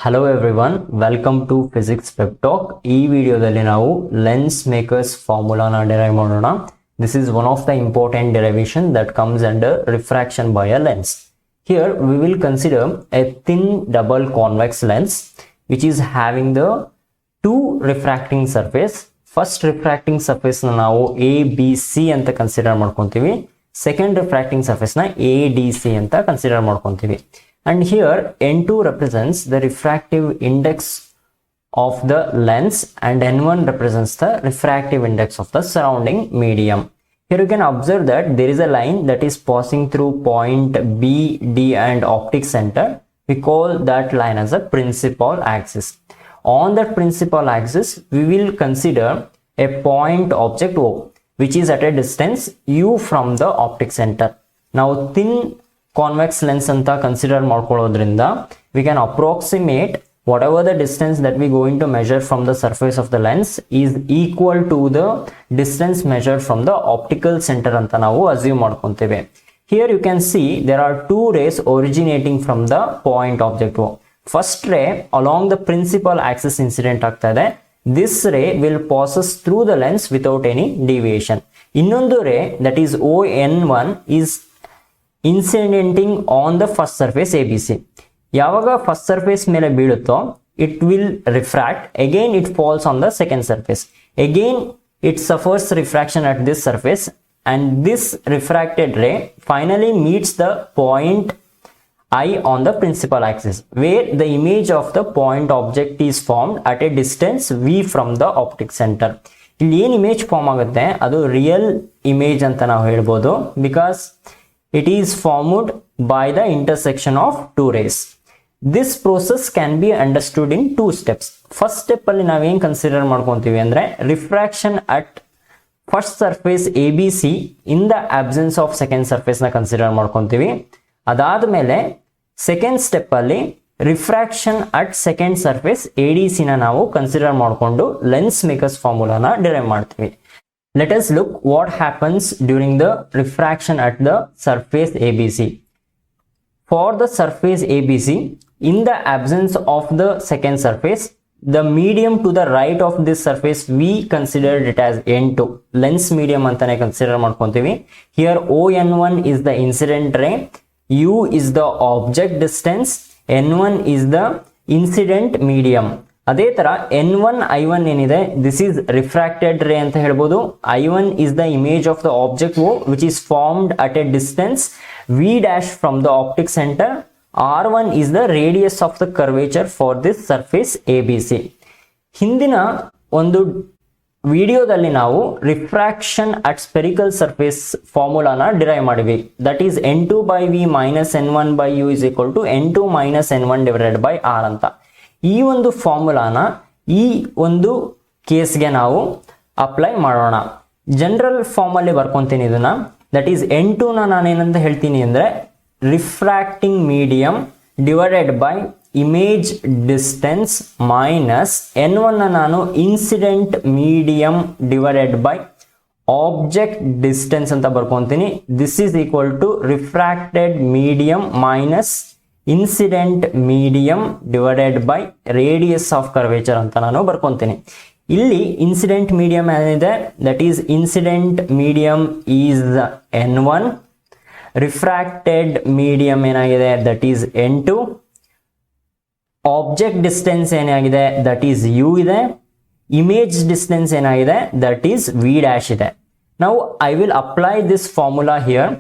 Hello everyone, welcome to Physics Pep Talk. ಈ ವಿಡಿಯೋದಲ್ಲಿ ನಾವು ಲೆನ್ಸ್ ಮೇಕರ್ಸ್ ಫಾರ್ಮುಲಾನ ಡಿರೈವ್ ಮಾಡೋಣ. This is one of the important derivation that comes under refraction by a lens. Here we will consider a thin double convex lens which is having the two refracting surface. First refracting surface na ನಾವು ABC ಅಂತ consider ಮಾಡ್ಕೊಂತೀವಿ. Second refracting surface na ADC ಅಂತ consider ಮಾಡ್ಕೊಂತೀವಿ. And here N2 represents the refractive index of the lens and N1 represents the refractive index of the surrounding medium. Here you can observe that there is a line that is passing through point B, D and optic center. We call that line as a principal axis. On that principal axis, we will consider a point object O, which is at a distance U from the optic center. Now thin convex lens anta consider ಮಾಡ್ಕೊಳ್ಳೋದ್ರಿಂದ we can approximate whatever the distance that we going to measure from the surface of the lens is equal to the distance measured from the optical center anta ನಾವು assume ಮಾಡ್ಕೊಂತೇವೆ. Here you can see there are two rays originating from the point object O. First ray along the principal axis incident ಆಗ್ತಾ ಇದೆ. This ray will passes through the lens without any deviation. ಇನ್ನೊಂದು ray that is ON1 is incidenting on the first surface ABC. ಯಾವಾಗ first surface ಮೇಲೆ ಬೀಳುತ್ತೋ it will refract, again it falls on the second surface, again it suffers refraction at this surface, and this refracted ray finally meets the point I on the principal axis where the image of the point object is formed at a distance V from the optic center. ಇಲ್ಲಿ ಏನು image form ಆಗುತ್ತೆ ಅದು real image ಅಂತ ನಾವು ಹೇಳ್ಬೋದು, because it is formed by the intersection of two rays. This process can be understood in two steps. First step alli navu ಏನು consider ಮಾಡ್ಕೊಂತೀವಿ ಅಂದ್ರೆ refraction at first surface ABC in the absence of second surface ನ consider ಮಾಡ್ಕೊಂತೀವಿ. ಅದಾದ್ಮೇಲೆ second step ಅಲ್ಲಿ refraction at second surface ADC ನ ನಾವು consider ಮಾಡಿಕೊಂಡು ಲೆನ್ಸ್ ಮೇಕರ್ಸ್ ಫಾರ್ಮುಲಾನ ಡಿರೈವ್ ಮಾಡ್ತೀವಿ. Let us look what happens during the refraction at the surface ABC. For the surface ABC, in the absence of the second surface, the medium to the right of this surface we considered it as N2. Lens medium antane consider ಮಾಡ್ಕೊಂತೀವಿ. Here ON1 is the incident ray, U is the object distance, N1 is the incident medium. ಅದೇ ತರ N1 I1 ಏನಿದೆ, this is refracted ರೇ ಅಂತ ಹೇಳ್ಬೋದು. I1 is the image of the object O which is formed at a distance V dash from the optic center. R1 is the radius of the curvature for this surface ABC. ಹಿಂದಿನ ಒಂದು ವಿಡಿಯೋದಲ್ಲಿ ನಾವು refraction at spherical surface ಫಾರ್ಮುಲಾನ derive ಮಾಡಿವಿ. That is N2 by V minus N1 by U is equal to N2 minus N1 divided by R ಅಂತ. ಈ ಒಂದು ಫಾರ್ಮುಲಾನ ಈ ಒಂದು ಕೇಸ್ಗೆ ನಾವು ಅಪ್ಲೈ ಮಾಡೋಣ. ಜನರಲ್ ಫಾರ್ಮ್ ಅಲ್ಲಿ ಬರ್ಕೊಂತೀನಿ ಇದನ್ನ. ದಟ್ ಈಸ್ N2 ನಾನೇನಂತ ಹೇಳ್ತೀನಿ ಅಂದ್ರೆ refracting medium divided by image distance minus N1 ನಾನು incident medium divided by object distance ಅಂತ ಬರ್ಕೊಂತೀನಿ. This is equal to refracted medium minus incident medium divided by radius of curvature ಅಂತ ನಾನು ಬರ್ಕೊಂತೀನಿ. ಇಲ್ಲಿ ಇನ್ಸಿಡೆಂಟ್ ಮೀಡಿಯಂ ಏನಿದೆ, that is incident medium is N1, refracted medium ಏನಾಗಿದೆ that is N2, object distance ಏನಾಗಿದೆ that is U ಇದೆ, image distance ಏನಾಗಿದೆ that is V dash ಇದೆ. ನಾವು I will apply this formula here.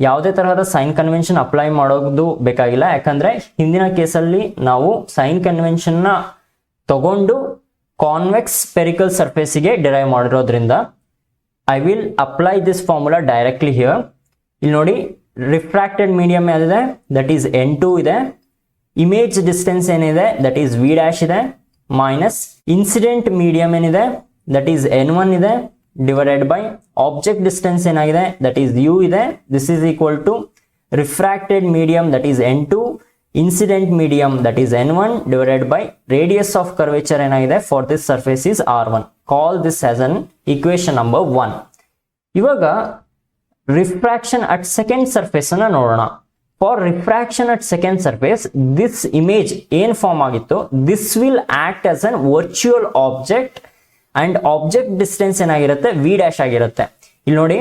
ಯಾವುದೇ ತರಹದ ಸೈನ್ ಕನ್ವೆನ್ಷನ್ ಅಪ್ಲೈ ಮಾಡೋದು ಬೇಕಾಗಿಲ್ಲ, ಯಾಕಂದ್ರೆ ಹಿಂದಿನ ಕೇಸಲ್ಲಿ ನಾವು ಸೈನ್ ಕನ್ವೆನ್ಷನ್ ನ ತಗೊಂಡು ಕಾನ್ವೆಕ್ಸ್ ಸ್ಪೆರಿಕಲ್ ಸರ್ಫೇಸಿಗೆ ಡಿರೈವ್ ಮಾಡಿರೋದ್ರಿಂದ I will apply this formula directly here. ಇಲ್ಲಿ ನೋಡಿ, ರಿಫ್ರಾಕ್ಟೆಡ್ ಮೀಡಿಯಂ ಏನಿದೆ ದಟ್ ಈಸ್ N2 ಇದೆ, ಇಮೇಜ್ ಡಿಸ್ಟೆನ್ಸ್ ಏನಿದೆ ದಟ್ ಈಸ್ V ಡ್ಯಾಶ್ ಇದೆ, ಮೈನಸ್ ಇನ್ಸಿಡೆಂಟ್ ಮೀಡಿಯಂ ಏನಿದೆ ದಟ್ ಈಸ್ N1 ಇದೆ, divided by object distance ಏನಾಗಿದೆ that is U ಇದೆ. This is equal to refracted medium that is N2, incident medium that is N1 divided by radius of curvature ಏನಾಗಿದೆ for this surface is R1. Call this as an equation number 1. ಇವಾಗ refraction at second surface ಅನ್ನ ನೋಡೋಣ. For refraction at second surface this image ಏನ್ form ಆಗಿತ್ತು, this will act as an virtual object and object distance ಏನಾಗಿರುತ್ತೆ we dash ಆಗಿರುತ್ತೆ. ಇಲ್ಲಿ ನೋಡಿ,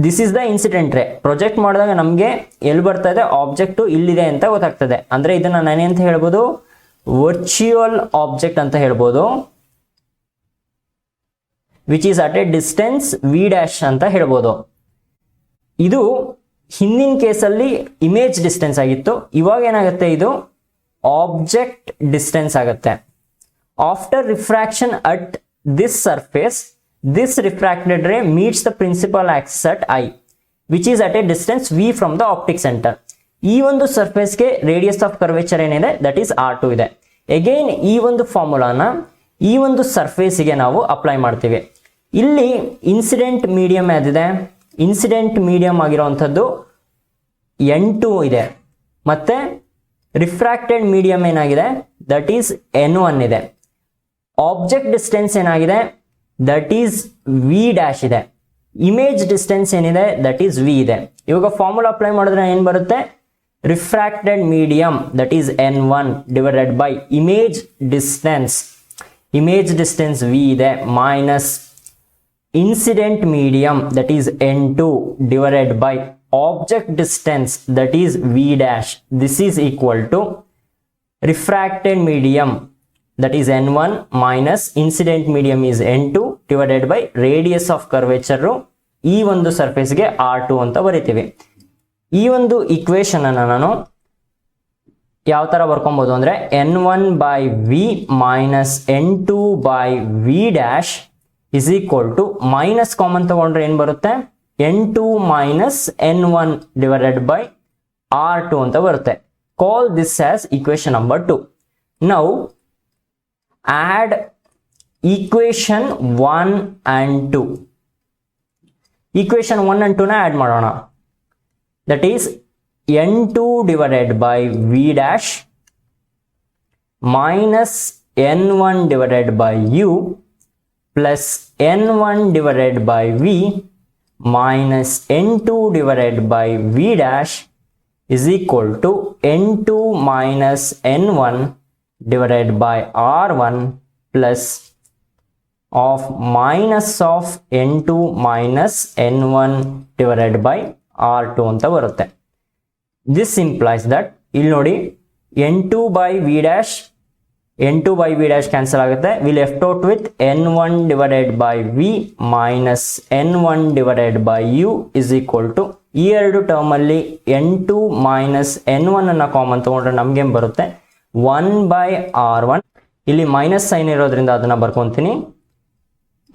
this is the incident ರೇ. ಪ್ರೊಜೆಕ್ಟ್ ಮಾಡಿದಾಗ ನಮಗೆ ಎಲ್ಲಿ ಬರ್ತಾ ಇದೆ, ಆಬ್ಜೆಕ್ಟ್ ಇಲ್ಲಿದೆ ಅಂತ ಗೊತ್ತಾಗ್ತದೆ. ಅಂದ್ರೆ ಇದನ್ನ ನಾನೇಂತ ಹೇಳ್ಬೋದು, ವರ್ಚುವಲ್ ಆಬ್ಜೆಕ್ಟ್ ಅಂತ ಹೇಳ್ಬೋದು, which is at A distance we dash ಅಂತ ಹೇಳ್ಬೋದು. ಇದು ಹಿಂದಿನ ಕೇಸಲ್ಲಿ ಇಮೇಜ್ ಡಿಸ್ಟೆನ್ಸ್ ಆಗಿತ್ತು, ಇವಾಗ ಏನಾಗುತ್ತೆ, ಇದು ಆಬ್ಜೆಕ್ಟ್ ಡಿಸ್ಟೆನ್ಸ್ ಆಗುತ್ತೆ. After refraction at this surface, this refracted ray meets the principal axis at I, which is at a distance v from the optic center. ಈ ಒಂದು ಸರ್ಫೇಸ್ ಗೆ ರೇಡಿಯಸ್ ಆಫ್ ಕರ್ವೇಚರ್ ಏನಿದೆ, that is R2 ಇದೆ. Again ಈ ಒಂದು ಫಾರ್ಮುಲಾನ ಈ ಒಂದು surface ಗೆ ನಾವು ಅಪ್ಲೈ ಮಾಡ್ತೀವಿ. ಇಲ್ಲಿ ಇನ್ಸಿಡೆಂಟ್ ಮೀಡಿಯಂ ಯಾವ್ದಿದೆ, ಇನ್ಸಿಡೆಂಟ್ ಮೀಡಿಯಂ ಆಗಿರುವಂಥದ್ದು N2 ಇದೆ, ಮತ್ತೆ ರಿಫ್ರಾಕ್ಟೆಡ್ ಮೀಡಿಯಂ ಏನಾಗಿದೆ, ದಟ್ ಈಸ್ N1 ಇದೆ. ಆಬ್ಜೆಕ್ಟ್ ಡಿಸ್ಟೆನ್ಸ್ ಏನಾಗಿದೆ, ದಟ್ ಈಸ್ ವಿ ಡ್ಯಾಶ್ ಇದೆ. ಇಮೇಜ್ ಡಿಸ್ಟೆನ್ಸ್ ಏನಿದೆ, ದಟ್ ಈಸ್ ವಿ ಇದೆ. ಇವಾಗ ಫಾರ್ಮುಲಾ ಅಪ್ಲೈ ಮಾಡಿದ್ರೆ ಏನ್ ಬರುತ್ತೆ, refracted medium that is N1 divided by image distance V ಇದೆ, minus incident medium that is N2 divided by object distance that is V dash. This is equal to refracted medium that is N1 minus incident medium is N2 divided by radius of curvature ಈ ಒಂದು surface ಗೆ R2 ಅಂತ ಬರೀತೀವಿ. ಈ ಒಂದು equation ಅನ್ನು ನಾನು ಯಾವ ತರ ಬರ್ಕೊಬಹುದು ಅಂದ್ರೆ, N1 by V minus N2 by V dash is equal to minus common ತಗೊಂಡ್ರೆ ಏನ್ ಬರುತ್ತೆ, N2 minus N1 divided by R2 ಅಂತ ಬರುತ್ತೆ. Call this as equation number 2. Now add equation 1 and 2. Equation 1 and 2 na add ಮಾಡೋಣ. That is N2 divided by V dash minus N1 divided by U plus N1 divided by V minus N2 divided by V dash is equal to N2 minus N1 divided by R1 plus of minus of N2 minus N1 divided by R2 ಅಂತ ಬರುತ್ತೆ. This implies that ಇಲ್ಲಿ ನೋಡಿ, N2 by V dash cancel ಆಗುತ್ತೆ. We left out with N1 divided by V minus N1 divided by U is equal to ಈ ಎರಡು term ಅಲ್ಲಿ N2 minus N1 ಅನ್ನ common ತಗೊಂಡ್ರೆ ನಮ್ಗೆ ಏನ್ ಬರುತ್ತೆ, 1 by R1. ಇಲ್ಲಿ ಮೈನಸ್ ಸೈನ್ ಇರೋದ್ರಿಂದ ಅದನ್ನ ಬರ್ಕೊಂತೀನಿ,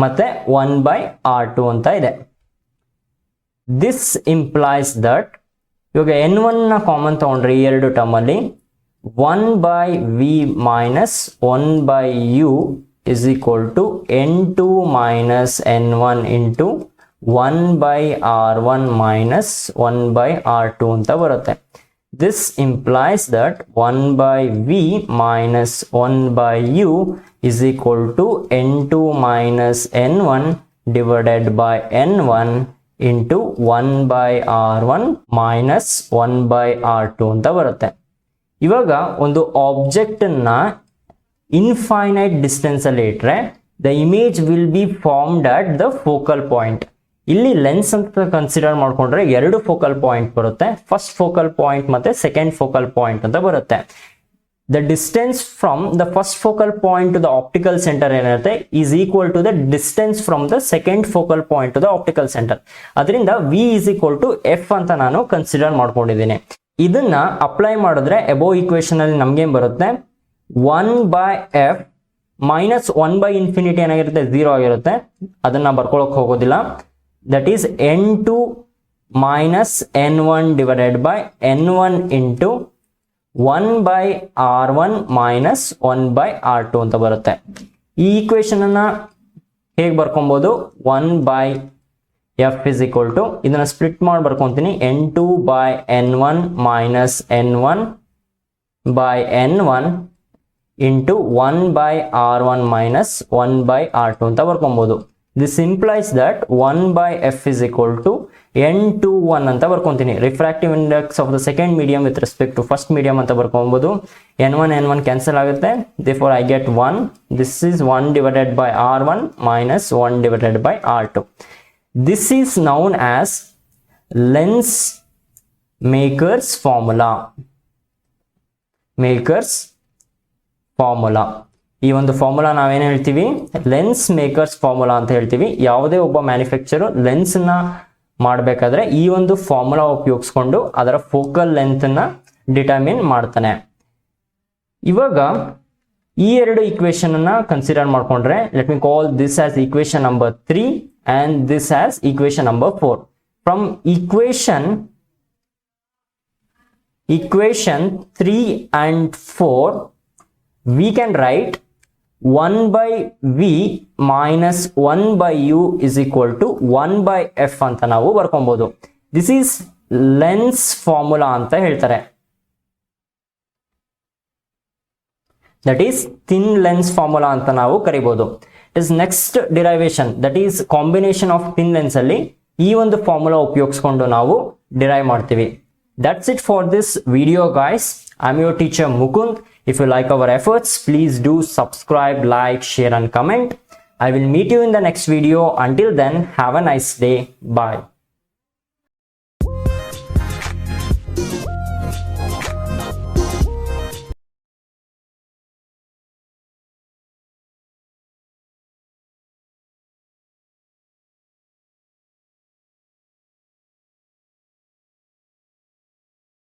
ಮತ್ತೆ 1 by R2 ಅಂತ ಇದೆ. ದಿಸ್ ಇಂಪ್ಲೈಸ್ ದಟ್ ಇವಾಗ N1 ನ ಕಾಮನ್ ತಗೊಂಡ್ರೆ ಈ ಎರಡು ಟರ್ಮ್ ಅಲ್ಲಿ 1 by V minus 1 by U is equal to N2 minus N1 into 1 by R1 minus 1 by R2 ಅಂತ ಬರುತ್ತೆ. This implies that 1 by V minus 1 by U is equal to N2 minus N1 divided by N1 into 1 by R1 minus 1 by R2 ಅಂತ ಬರುತ್ತೆ. ಇವಾಗ ಒಂದು object ಅನ್ನ infinite distance ಅಲ್ಲಿ ಇಟ್ರೆ the image will be formed at the focal point. ಇಲ್ಲಿ lens ಅಂತ consider ಮಾಡ್ಕೊಂಡ್ರೆ ಎರಡು ಫೋಕಲ್ ಪಾಯಿಂಟ್ ಬರುತ್ತೆ, ಫಸ್ಟ್ ಫೋಕಲ್ ಪಾಯಿಂಟ್ ಮತ್ತೆ ಸೆಕೆಂಡ್ ಫೋಕಲ್ ಪಾಯಿಂಟ್ ಅಂತ ಬರುತ್ತೆ. The distance from the first focal point to the optical centre ಏನಿರುತ್ತೆ is equal to the distance from the second focal point to the optical centre. ಅದರಿಂದ V is equal to F ಅಂತ ನಾನು consider ಮಾಡ್ಕೊಂಡಿದ್ದೀನಿ. ಇದನ್ನ apply ಮಾಡಿದ್ರೆ above equation ಅಲ್ಲಿ ನಮ್ಗೆ ಬರುತ್ತೆ 1 by f minus 1 by infinity ಏನಾಗಿರುತ್ತೆ 0 ಆಗಿರುತ್ತೆ, ಅದನ್ನ ಬರ್ಕೊಳಕ್ ಹೋಗೋದಿಲ್ಲ. That is N2 minus N1 divided by N1 into 1 by R1 minus 1 by R2 ಅಂತ ಬರುತ್ತೆ. ಈ ಈಕ್ವೇಶನ್ ಅನ್ನ ಹೇಗೆ ಬರ್ಕೊಬಹುದು, 1 by f is equal to ಇದನ್ನ ಸ್ಪ್ಲಿಟ್ ಮಾಡಿ ಬರ್ಕೊಂತೀನಿ, N2 by N1 minus N1 by N1 into 1 by R1 minus 1 by R2 ಅಂತ ಬರ್ಕೊಬಹುದು. This implies that 1 by f is equal to n21 ಅಂತ ಬರ್ಕೊಂತೀನಿ. Refractive index of the second medium with respect to first medium ಅಂತ ಬರ್ಕೊಬಹುದು. n1 cancel ಆಗುತ್ತೆ. therefore I get 1. this is 1 divided by r1 minus 1 divided by r2. this is known as Lenz maker's formula. Makers formula. ಈ ಒಂದು formula ನಾವೇನು ಹೇಳ್ತೀವಿ, lens makers formula ಅಂತ ಹೇಳ್ತೀವಿ. ಯಾವುದೇ ಒಬ್ಬ ಮ್ಯಾನುಫ್ಯಾಕ್ಚರ್ ಲೆನ್ಸ್ ನ ಮಾಡಬೇಕಾದ್ರೆ ಈ ಒಂದು ಫಾರ್ಮುಲಾ ಉಪಯೋಗಿಸ್ಕೊಂಡು ಅದರ ಫೋಕಲ್ ಲೆಂತ್ ನ ಡಿಟರ್ಮಿನ್ ಮಾಡ್ತಾನೆ. ಇವಾಗ ಈ ಎರಡು ಈಕ್ವೇಶನ್ ಅನ್ನ ಕನ್ಸಿಡರ್ ಮಾಡ್ಕೊಂಡ್ರೆ, let me call this as equation number 3 and this as equation number 4. from equation 3 and 4 we can write 1 by v minus 1 by u is equal to 1 by f ಅಂತ ನಾವು ಬರ್ಕೊಬಹುದು. this is Lenz formula ಅಂತ ಹೇಳ್ತಾರೆ. that is thin lens formula ಅಂತ ನಾವು ಕರಿಬಹುದು. is next derivation, that is combination of thin lens ಅಲ್ಲಿ ಈ ಒಂದು ಫಾರ್ಮುಲಾ ಉಪಯೋಗಿಸಿಕೊಂಡು ನಾವು ಡಿರೈವ್ ಮಾಡ್ತೀವಿ. That's it for this video guys. I'm your teacher Mukund. If you like our efforts, please do subscribe, like, share and comment. I will meet you in the next video. Until then, have a nice day. Bye.